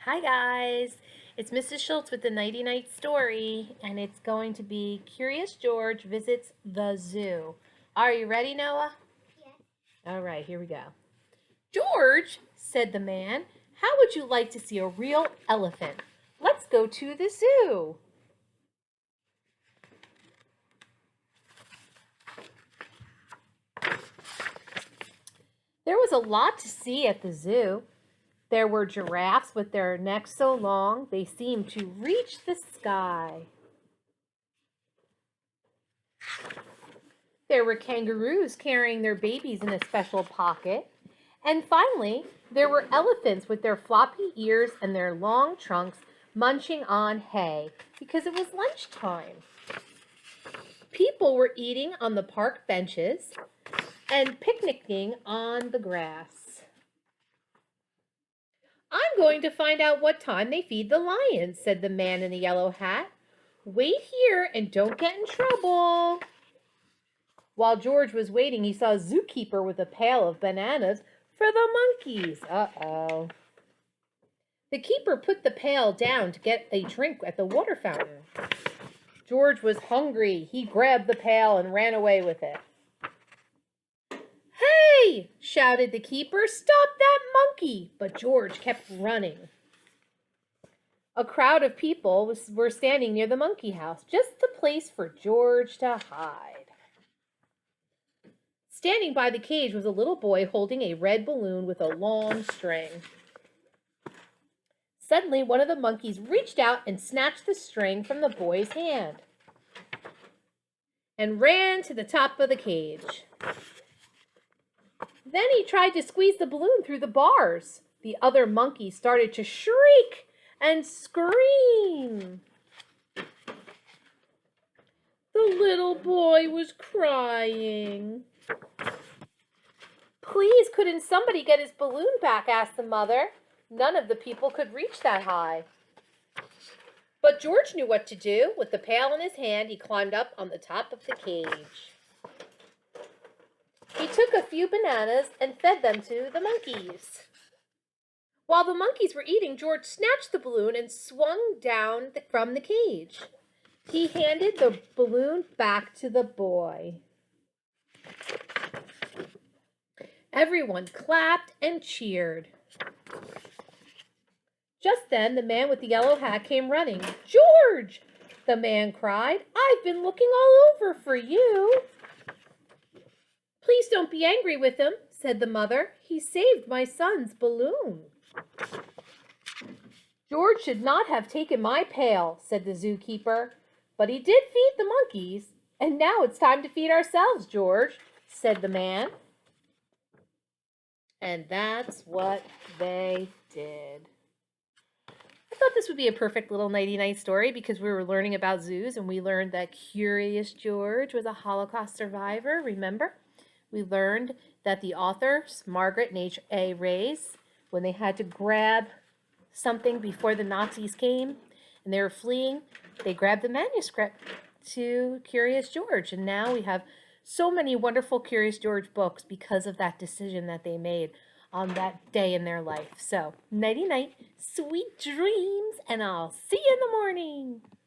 Hi guys, it's Mrs. Schultz with the Nighty Night Story, and it's going to be Curious George Visits the Zoo. Are you ready, Noah? Yes. All right, here we go. George, said the man, how would you like to see a real elephant? Let's go to the zoo. There was a lot to see at the zoo. There were giraffes with their necks so long they seemed to reach the sky. There were kangaroos carrying their babies in a special pocket. And finally, there were elephants with their floppy ears and their long trunks munching on hay because it was lunchtime. People were eating on the park benches and picnicking on the grass. I'm going to find out what time they feed the lions, said the man in the yellow hat. Wait here and don't get in trouble. While George was waiting, he saw a zookeeper with a pail of bananas for the monkeys. Uh-oh. The keeper put the pail down to get a drink at the water fountain. George was hungry. He grabbed the pail and ran away with it. Hey! Shouted the keeper. Stop that monkey! But George kept running. A crowd of people were standing near the monkey house, just the place for George to hide. Standing by the cage was a little boy holding a red balloon with a long string. Suddenly, one of the monkeys reached out and snatched the string from the boy's hand and ran to the top of the cage. Then he tried to squeeze the balloon through the bars. The other monkeys started to shriek and scream. The little boy was crying. Please, couldn't somebody get his balloon back? Asked the mother. None of the people could reach that high. But George knew what to do. With the pail in his hand, he climbed up on the top of the cage. He took a few bananas and fed them to the monkeys. While the monkeys were eating, George snatched the balloon and swung down from the cage. He handed the balloon back to the boy. Everyone clapped and cheered. Just then, the man with the yellow hat came running. George! The man cried. I've been looking all over for you. Please don't be angry with him, said the mother. He saved my son's balloon. George should not have taken my pail, said the zookeeper. But he did feed the monkeys. And now it's time to feed ourselves, George, said the man. And that's what they did. I thought this would be a perfect little nighty-night story because we were learning about zoos and we learned that Curious George was a Holocaust survivor, remember? We learned that the author, Margaret and H.A. Reyes, when they had to grab something before the Nazis came and they were fleeing, they grabbed the manuscript to Curious George. And now we have so many wonderful Curious George books because of that decision that they made on that day in their life. So, nighty-night, sweet dreams, and I'll see you in the morning.